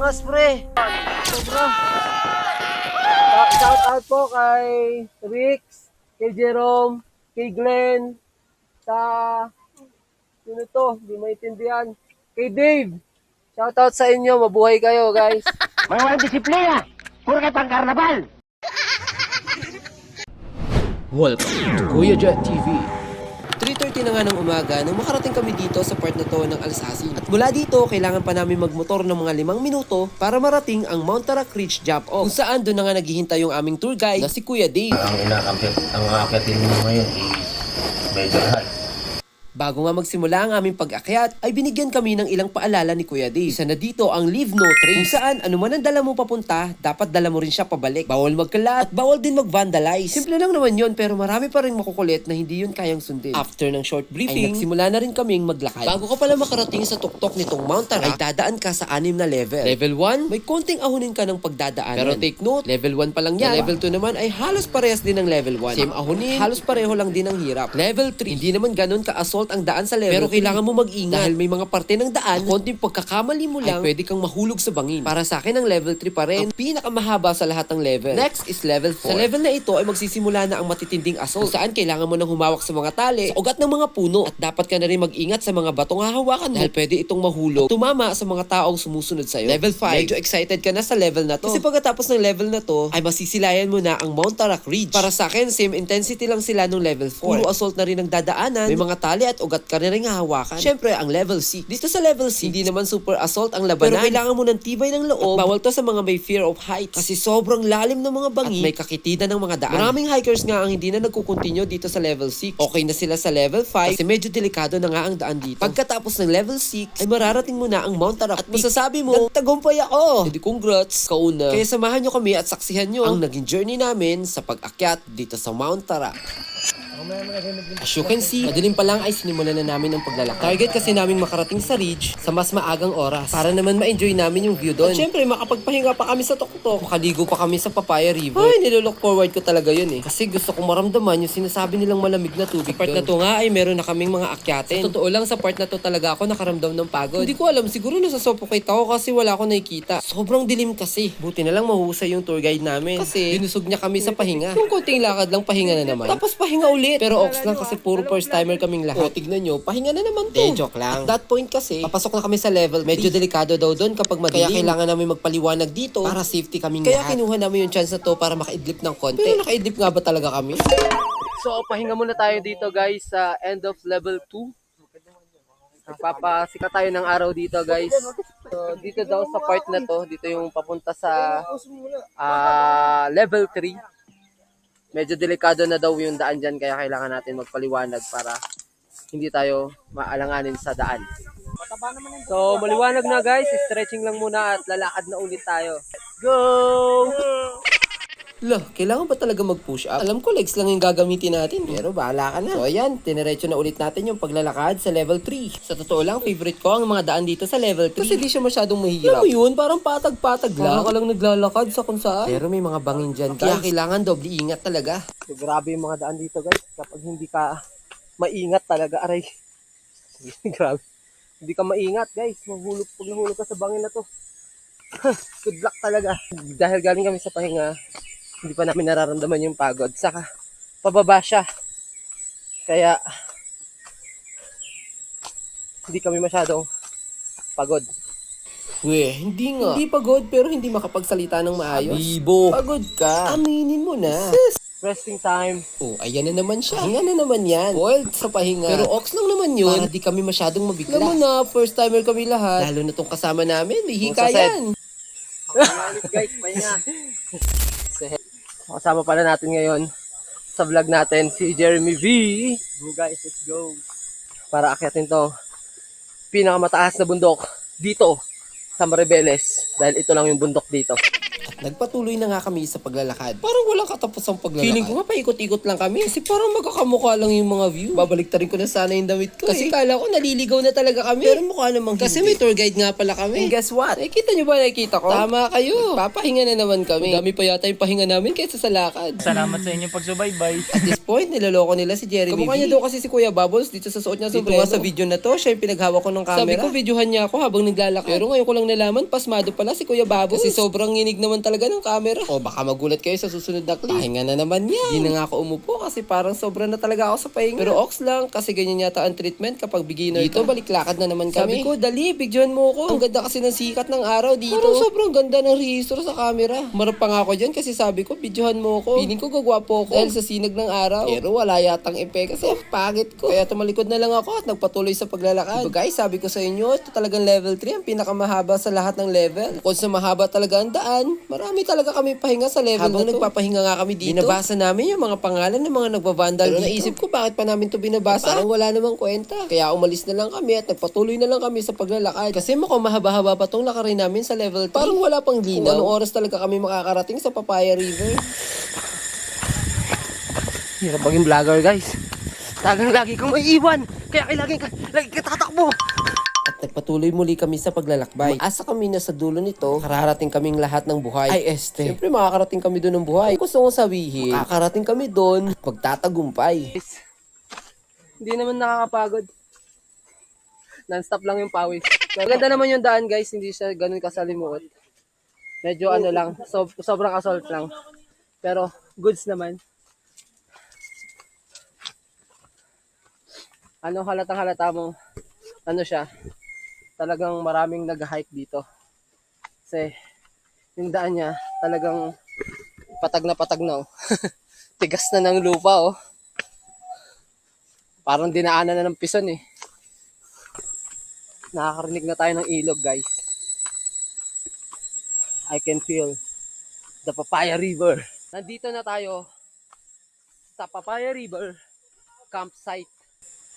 Angas pre. Sobra. Shout out po kay Rix, kay Jerome, kay Glenn, sa sino to, hindi maintindihan. Kay Dave. Shout out sa inyo, mabuhay kayo guys. May walang disiplina. Puro kayo pang karnabal. Welcome to Kuya Jet TV. 3:30 na nga ng umaga nang makarating kami dito sa part na to ng Alsace. At mula dito, kailangan pa namin magmotor ng mga 5 minuto para marating ang Mount Tarak Ridge Drop-Off. Kung saan doon na nga naghihintay yung aming tour guide na si Kuya Dave. Ang aakyatin mo ngayon is medyo high. Bago nga magsimula ang aming pag-akyat, ay binigyan kami ng ilang paalala ni Kuya Dave. Isa na dito ang leave no trace. Kung saan, ano man ang dala mo papunta, dapat dala mo rin siya pabalik. Bawal magkalat at bawal din mag-vandalize. Simple lang naman yon, pero marami pa rin makukulit na hindi yun kayang sundin. After ng short briefing, ay nagsimula na rin kaming maglakad. Bago ka pala makarating sa tuktok nitong Mount Tarak, ay dadaan ka sa 6 na level. Level 1, may konting ahonin ka ng pagdadaanan. Pero take note, level 1 pa lang yan. Level 2 naman ay halos parehas din ng level 1. Same ahonin, halos pareho lang din ang hirap. Level 3, hindi naman ganun ka-assault ang daan sa level. Pero kailangan mo mag-ingat dahil may mga parte ng daan, konting pagkakamali mo lang, ay pwede kang mahulog sa bangin. Para sa akin ang level 3 pa rin, ang pinakamahaba sa lahat ng level. Next is level 4. Sa level na ito ay magsisimula na ang matitinding assault. Kung saan kailangan mo nang humawak sa mga tali, sa ugat ng mga puno. At dapat ka na rin mag-ingat sa mga batong hahawakan mo dahil pwede itong mahulog, tumama sa mga taong sumusunod sa'yo. Level 5, medyo excited ka na sa level na to. Kasi pagkatapos ng level na to, ay masisilayan mo na ang Mount Tarak Ridge. Para sa akin, same intensity lang sila nung level 4. Puro assault na rin ang dadaanan, may mga tali at ugat ka na rin hahawakan. Siyempre, ang level 6. Dito sa level 6, hindi naman super assault ang labanan. Pero kailangan mo ng tibay ng loob. At bawal to sa mga may fear of heights. Kasi sobrang lalim ng mga bangin at may kakitidan ng mga daan. Maraming hikers nga ang hindi na nagkukontinue dito sa level 6. Okay na sila sa level 5 kasi medyo delikado na nga ang daan dito. Pagkatapos ng level 6, ay mararating mo na ang Mount Tarak at masasabi mo, nagtagumpay ako! Hindi congrats, kauna. Kaya samahan nyo kami at saksihan nyo ang naging journey namin sa pag-akyat dito sa Mount Tarak. As you can see, madaling pa lang ay sinimulan na namin ang paglalakad. Target kasi namin makarating sa ridge sa mas maagang oras para naman ma-enjoy namin yung view doon. At syempre, makapagpahinga pa kami sa tuktok. Makaligo pa kami sa Papaya River. Ay, nilolook forward ko talaga yun eh. Kasi gusto kong maramdaman yung sinasabi nilang malamig na tubig. Sa part na to nga ay meron na kaming mga akyatin. Sa totoo lang, sa part na to talaga ako nakaramdam ng pagod. Hindi ko alam, siguro nasasuffocate ako kasi wala akong nakikita. Sobrang dilim kasi. Buti na lang mahusay yung tour guide namin. Kasi binusog niya kami sa pahinga. Yung konting lakad lang, pahinga na naman. Tapos pahinga ulit. Pero ox lang kasi puro first timer kaming lahat. O, tignan nyo, pahinga na naman to. Joke lang. At that point kasi, papasok na kami sa level 3. Medyo delikado daw doon kapag madilim. Kaya kailangan namin magpaliwanag dito para safety kaming lahat. Kaya kinuha namin yung chance na to para makaidlip ng konti. Pero nakaidlip nga ba talaga kami? So, pahinga muna tayo dito guys sa end of level 2. Papasika tayo ng araw dito guys. So, dito daw sa part na to, dito yung papunta sa level 3. Medyo delikado na daw yung daan dyan, kaya kailangan natin magpaliwanag para hindi tayo maalanganin sa daan. So, maliwanag na guys, stretching lang muna at lalakad na ulit tayo. Go! Lah, kailangan ba talaga mag-push up? Alam ko legs lang yung gagamitin natin. Pero bahala ka na. So ayan, tiniretso na ulit natin yung paglalakad sa level 3. Sa totoo lang, favorite ko ang mga daan dito sa level 3. Kasi di siya masyadong mahirap. Alam mo yun, parang patag-patag lang. Parang ka lang naglalakad sa kung saan. Pero may mga bangin dyan. Kaya kailangan doble ingat talaga. So, grabe yung mga daan dito guys. Kapag hindi ka maingat talaga, aray. Grabe. Hindi ka maingat guys. Pag nahulog ka sa bangin na to. Good luck talaga. Dahil galing kami sa pahinga, hindi pa namin nararamdaman yung pagod. Saka, pababa siya. Kaya, hindi kami masyadong pagod. Weh, hindi nga. Hindi pagod pero hindi makapagsalita ng maayos. Bibo. Pagod ka. Aminin mo na. Resting time. Oh, ayan na naman siya. Pahinga na naman yan. Boiled sa pahinga. Pero ox lang naman yun. Para di kami masyadong mabigla. Alam mo na, first timer kami lahat. Lalo na tong kasama namin. May hika yan. Guys, pahinga. Kasama pala natin ngayon sa vlog natin si Jeremy V. Go guys, let's go. Para akyatin to pinakamataas na bundok dito sa Maribeles. Dahil ito lang yung bundok dito. Nagpatuloy na nga kami sa paglalakad. Parang walang katapusang paglalakad. Feeling ko nga paikot-ikot lang kami. Kasi parang magkakamukha lang yung mga view. Babalik ta rin ko na sana yung damit ko. Kasi kala ko naliligaw na talaga kami. Pero mukha namang kasi may tour guide nga pala kami. And guess what? Nakikita nyo ba nakikita ko? Tama kayo. Papahinga na naman kami. Dami pa yata yung pahinga namin kaysa sa lakad. Salamat sa inyong pagsubaybay. At this point, niloloko nila si Jeremy. Kamukha niya daw kasi si Kuya Bubbles dito sa suot niya sa sombrero. Dito nga sa video na to, siya yung pinaghawak ko ng camera. Sabi ko, videohan niya ako habang naglalakad. Pero ngayon ko lang nalaman, pasmado pala si Kuya Bubbles. Kasi sobrang nginig naman talaga ng camera. O baka magulat kayo sa susunod na clip. Pahinga na naman yan. Hindi na nga ako umupo kasi parang sobra na talaga ako sa pahinga. Pero ox lang kasi ganyan yata ang treatment kapag beginner dito, baliklakad na naman kami. Sabi ko, dali, videohan mo ko. Ang ganda kasi ng sikat ng araw dito. Parang sobrang ganda ng rehistro sa camera. Marap pa nga ako dyan kasi sabi ko, videohan mo ko. Feeling ko gagwapo ko dahil sa sinag ng araw. Pero wala yatang epek kasi pagit ko. Kaya tumalikod na lang ako at nagpatuloy sa paglalakad. Diba guys, sabi ko sa inyo, ito talagang level 3 ang pinakamahaba sa lahat ng level. Kung sa mahaba talaga ang daan, marami talaga kami pahinga sa level habang na to. Nagpapahinga nga kami dito, binabasa namin yung mga pangalan ng mga nagbabandal dito. Pero naisip ko, bakit pa namin to binabasa? Parang wala namang kwenta. Kaya umalis na lang kami at nagpatuloy na lang kami sa paglalakad. Kasi mukhang mahaba-haba pa tong lakarin namin sa level 3. Parang wala pang linaw. Kung anong oras talaga kami makakarating sa Papaya River. Hirap maging vlogger guys. Tagang lagi kang may iwan. Kaya lagi ka tatakbo. At nagpatuloy muli kami sa paglalakbay. Asa kami na sa dulo nito, kararating kaming lahat ng buhay. Ay Siyempre makakarating kami doon ng buhay. Gusto kong sabihin, makakarating kami doon, magtatagumpay. Hindi naman nakakapagod. Non-stop lang yung pawis. Maganda naman yung daan guys, hindi siya ganun kasalimuot. Medyo ano lang, sobrang assault lang. Pero goods naman. Ano halatang halata mo, ano siya, talagang maraming nag-hike dito. Kasi yung daan niya talagang patag na oh. Tigas na ng lupa oh. Parang dinaanan na ng pison eh. Nakakarinig na tayo ng ilog guys. I can feel the Papaya River. Nandito na tayo sa Papaya River campsite.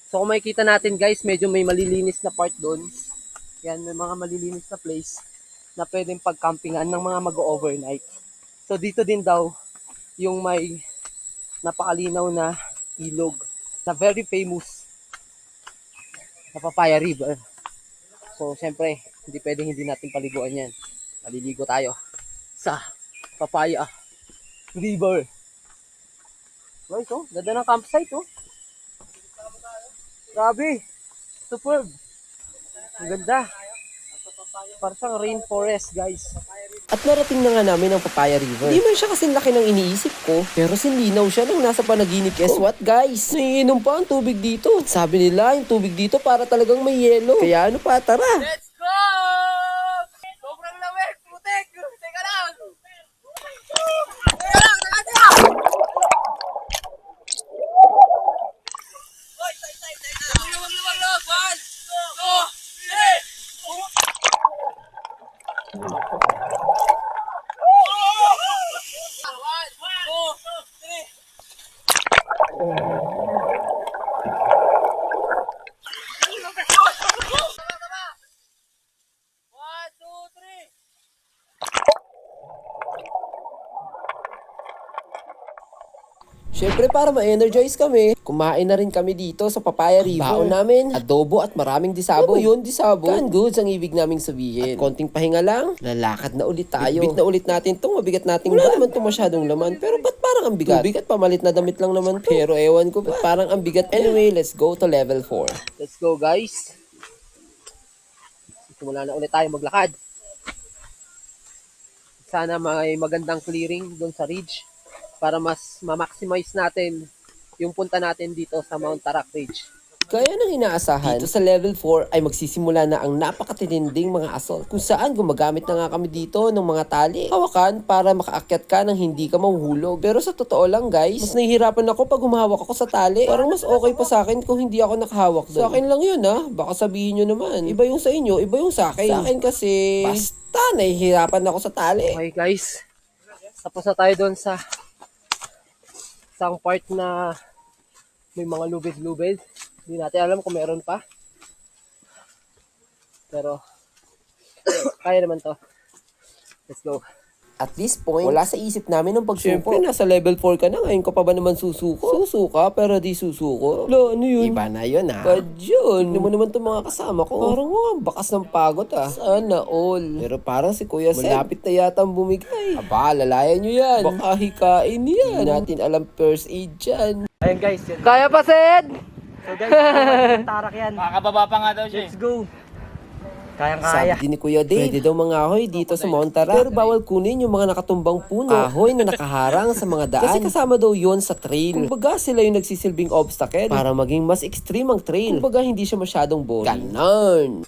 So kung makikita natin guys, medyo may malilinis na part doon. Yan, may mga malilinis na place na pwedeng pagcampingan ng mga mag-overnight. So dito din daw yung may napakalinaw na ilog na very famous na Papaya River. So syempre, hindi natin paliguan yan. Maliligo tayo sa Papaya River. Guys, oh, ganda ng campsite oh. Grabe. Superb. Ang ganda. Parang siyang rainforest, guys. At narating na nga namin ang Papaya River. Hindi man siya kasing laki ng iniisip ko, pero sinlinaw siya nang nasa panaginip. Guess what guys? Naiinom pa ang tubig dito. Sabi nila, yung tubig dito para talagang may yelo. Kaya ano pa, tara! Let's go! Sobrang lamig, putik! Teka lang! Syempre para ma-energize kami, kumain na rin kami dito sa Papaya River. Baon namin, adobo at maraming disabo. Ano yun, disabo? Canned goods ang ibig naming sabihin. At konting pahinga lang, lalakad na ulit tayo. Bit na ulit natin itong mabigat nating wala naman itong masyadong laman. Pero ba't parang ang bigat? Bigat pamalit na damit lang naman to. Pero ewan ko, ba't parang ang bigat? Anyway, let's go to level 4. Let's go, guys. Simula na ulit tayo maglakad. Sana may magandang clearing doon sa ridge para mas ma-maximize natin yung punta natin dito sa Mount Tarak Ridge. Kaya nang inaasahan, dito sa level 4 ay magsisimula na ang napakatitinding mga assault. Kung saan gumagamit na nga kami dito ng mga tali, hawakan para makaakyat ka nang hindi ka mahuhulog. Pero sa totoo lang guys, mas nahihirapan ako pag humahawak ako sa tali. Parang mas okay pa sa akin kung hindi ako nakahawak doon. Sa akin lang yun baka sabihin nyo naman. Iba yung sa inyo, iba yung sa akin. Sa akin kasi, basta nahihirapan ako sa tali. Okay guys, tapos na tayo doon sa isang part na may mga lubid-lubid. Hindi natin alam kung meron pa. Pero, kaya naman to. Let's go. At this point, wala sa isip namin ng pagsuko. Siyempre, nasa level 4 ka na. Ngayon ka pa ba naman susuko? Susuka, pero di susuko. Lo, ano yun? Iba na yun, ha? Bad yun. Hindi mo naman itong mga kasama ko. Parang bakas ng pagod, ha? Sana all. Pero parang si Kuya Sed, malapit na yata ang bumigay. Aba, lalayan nyo yan. Baka hikain yan. Hindi natin alam first aid dyan. Ayun guys, yun. Kaya pa, Sed? So guys, tarak yan. Makakababa pa nga daw siya. Let's go. Kayang-kaya. Sabi din ni Kuya Dave, pwede daw mangahoy dito sa Mount Tarak. Pero bawal kunin yung mga nakatumbang puno. Kahoy na nakaharang sa mga daan. Kasi kasama daw yon sa trail. Kumbaga sila yung nagsisilbing obstacle para maging mas extreme ang trail. Kumbaga hindi siya masyadong boring. Ganon.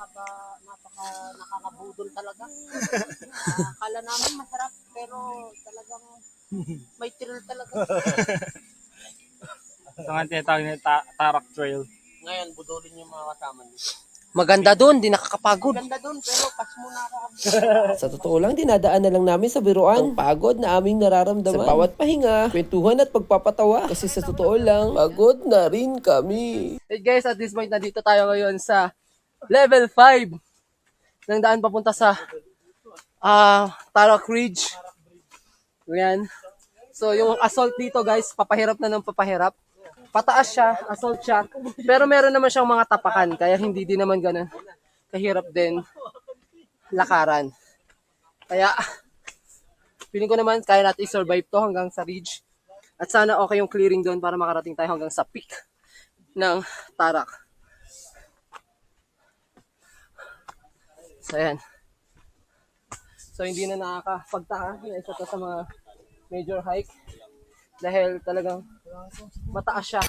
Nakakabudol talaga. Akala namin masarap pero talagang may thrill talaga. Ito nga tinatawag na Tarak Trail. Ngayon, budulin yung mga kasama niyo. Maganda doon, di nakakapagod. Ganda dun pero pas muna ako. Sa totoo lang, dinadaan na lang namin sa biruan. Ang pagod na aming nararamdaman. Sa bawat pahinga, kwentuhan at pagpapatawa. Kasi sa totoo lang, pagod na rin kami. Hey guys, at this point, nandito tayo ngayon sa level 5 ng daan papunta sa Tarak Ridge. Yan. So, yung assault dito guys, papahirap na ng papahirap. Pataas siya, assault siya. Pero meron naman siyang mga tapakan, kaya hindi din naman ganun kahirap din lakaran. Kaya, feeling ko naman kaya natin i-survive to hanggang sa ridge. At sana okay yung clearing doon para makarating tayo hanggang sa peak ng Tarak. So, ayan. So, hindi na nakakapagtaka na isa to sa mga major hike dahil talagang mataas siya.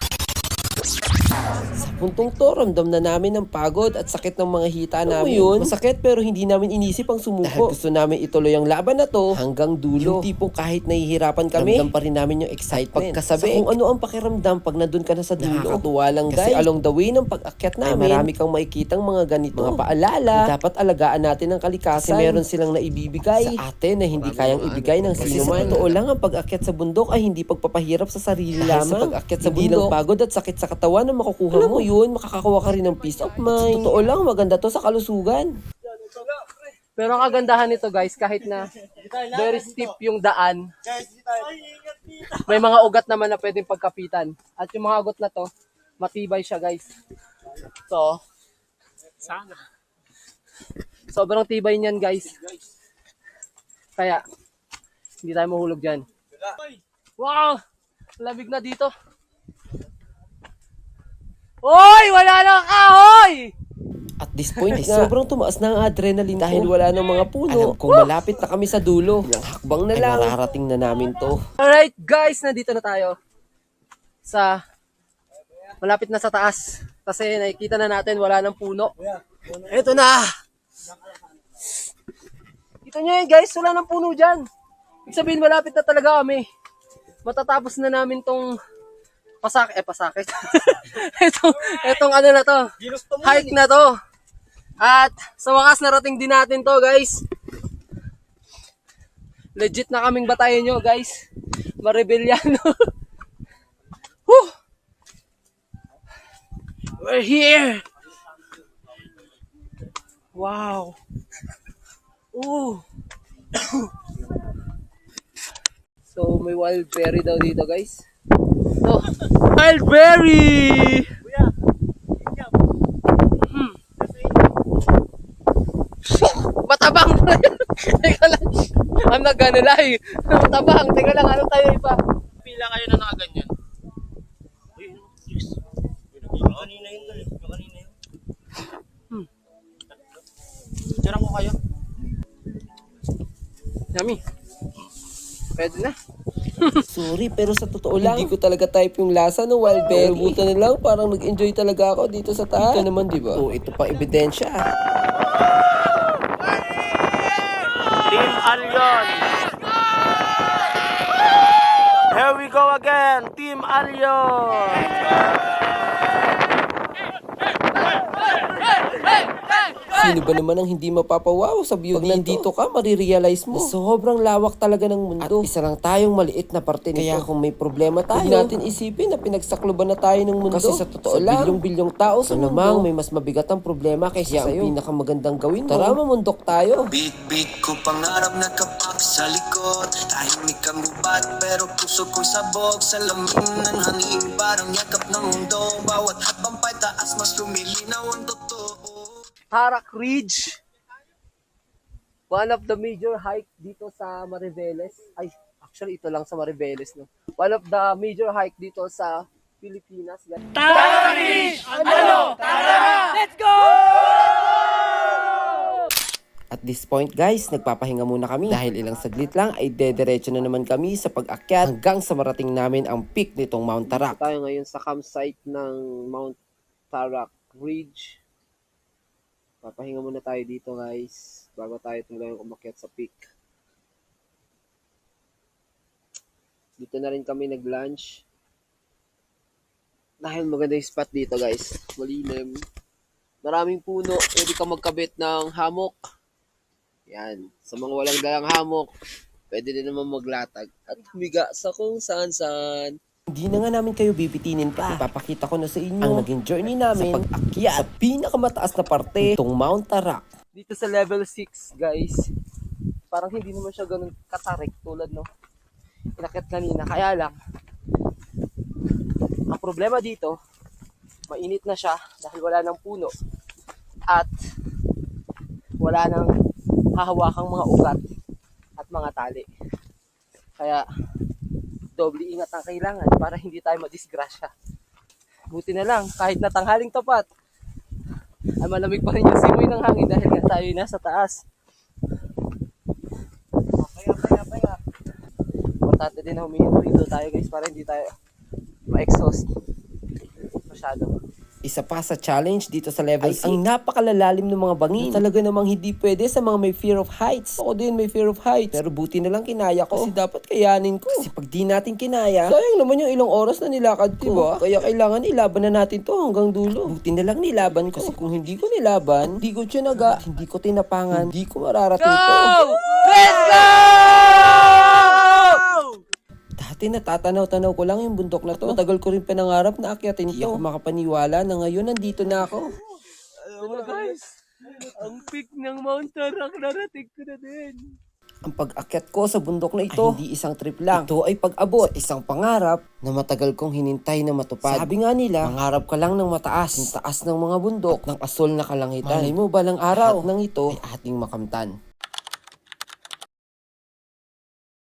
Sa puntong to, ramdam na namin ang pagod at sakit ng mga hita namin. Yun? Masakit pero hindi namin inisip ang sumuko. Dahil gusto namin ituloy ang laban na to hanggang dulo. Yung tipong kahit nahihirapan kami, ramdam pa rin namin yung excitement. Pagkasabi, kung ano ang pakiramdam pag nandun ka na sa dulo. Nakakatuwa lang guys. Kasi along the way ng pag-akyat namin, ay marami kang makikitang mga ganito. Mga paalala na dapat alagaan natin ang kalikasan. Kasi meron silang naibibigay sa atin na hindi kayang ibigay ng sino man. Kasi sa totoo lang, ang pag-akyat sa bundok ay hindi pagpapahirap sa sarili lamang. Sa pag-akyat sa bundok, hindi lang pagod at sakit sa katawan na makukuha mo yun, makakakuha ka rin ng peace of mind. Totoo lang, maganda to sa kalusugan. Pero ang kagandahan nito guys, kahit na very steep yung daan, may mga ugat naman na pwedeng pagkapitan. At yung mga ugat na to, matibay siya guys. So, sobrang tibay niyan guys. Kaya, hindi tayo mahulog dyan. Wow! Lamig na dito. Hoy! Wala nang kahoy! At this point, ay sobrang tumaas na ang adrenaline dahil wala ng mga puno. Alam kong malapit na kami sa dulo. Ilang hakbang na lang, mararating na namin to. Alright guys, nandito na tayo sa malapit na sa taas. Kasi nakikita na natin wala ng puno. Ito na! Kita nyo yun guys, wala ng puno dyan. Ibig sabihin malapit na talaga kami. Matatapos na namin tong pasakit. Etong ano na to, hike na to. At sa wakas narating din natin to guys. Legit na kaming batayan nyo guys. Marebelyano. Whew! We're here! Wow! Ooh! So may wild berry daw dito guys. Oh, wild berry! Matabang! Teka lang. I'm not gonna lie. Matabang. Teka lang, ano tayo iba? Pila kayo na nakaganyan? Kanina yun dali. Kanina yun. Jarang ko kayo. Yummy. Pwede na. Sorry, pero sa totoo lang, hindi ko talaga type yung lasa ng wild berry. Buta na lang, parang nag-enjoy talaga ako dito sa taas. Ito naman, di ba? Oh, ito pa ebidensya. Team Alyon! Here we go again! Team Alyon! Sino ba naman ang hindi mapapawaw sa view dito? Pag nandito ka, marirealize mo na sobrang lawak talaga ng mundo. At isa lang tayong maliit na parte nito. Kaya kung may problema tayo, huwag natin isipin na pinagsakloban na tayo ng mundo. Kasi sa totoo lang, bilyong-bilyong tao sa mundo, namang may mas mabigat ang problema kaysa sa'yo. Ang pinakamagandang gawin mo, tara mamundok tayo. Beat ko pangarap na kapak sa likod. Tahimik ang gubat pero puso kong sabog. Sa lamig ng hangin parang yakap ng mundo. Bawat hapampay taas mas lumilinaw ang totoo. Tarak Ridge. One of the major hike dito sa Mariveles. Ay, actually ito lang sa Mariveles, no. One of the major hike dito sa Pilipinas. Tarak Ridge! Ano? Tara! Let's go! At this point guys, nagpapahinga muna kami dahil ilang saglit lang ay dederecho na naman kami sa pag-akyat hanggang sa marating namin ang peak nitong Mount Tarak. Tayo ngayon sa campsite ng Mount Tarak Ridge. Papahinga muna tayo dito guys bago tayo tuloy umakyat sa peak. Dito na rin kami nag-lunch. Dahil maganda yung spot dito guys. Malilim. Maraming puno. Pwede ka magkabit ng hammock. Yan. Sa mga walang dalang hammock, pwede din naman maglatag at humiga sa kung saan-saan. Hindi na nga namin kayo bibitinin pa. Ipapakita ko na sa inyo ang naging journey namin sa pag-akyat sa pinakamataas na parte itong Mount Tarak. Dito sa level 6 guys, parang hindi naman siya ganun katarik tulad no inakyat kanina. Kaya lang, ang problema dito, mainit na siya dahil wala ng puno at wala ng hahawakang mga ugat at mga tali. Kaya doble ingat ang kailangan para hindi tayo madisgrasya. Buti na lang kahit na tanghaling tapat ay malamig pa rin yung simoy ng hangin dahil nga tayo nasa taas. Kaya. Importante din na humihinto tayo guys para hindi tayo ma-exhaust masyado. Isa pa sa challenge dito sa level 6 ang napakalalalim ng mga bangin. Talaga namang hindi pwede sa mga may fear of heights. Ako din may fear of heights. Pero buti na lang kinaya ko. Kasi dapat kayanin ko. Kasi pag di natin kinaya, sayang naman yung ilang oras na nilakad ko. Diba? Kaya kailangan ilaban na natin to hanggang dulo. Buti na lang nilaban ko. Kasi kung hindi ko nilaban, hindi ko tiyanaga, hindi ko tinapangan, hindi ko mararating to. Let's go! Dati natatanaw-tanaw ko lang yung bundok na to. Matagal ko rin panangarap na akyatin ito. Hindi ako makapaniwala na ngayon nandito na ako. Alam mo guys, ang peak ng Mount Tarak narating ko na din. Ang pag-akyat ko sa bundok na ito ay hindi isang trip lang. Ito ay pag-abot sa isang pangarap na matagal kong hinintay na matupad. Sabi nga nila, mangarap ka lang ng mataas, yung taas ng mga bundok, ng asol na kalangitan. Malay mo balang araw ng ito ay ating makamtan.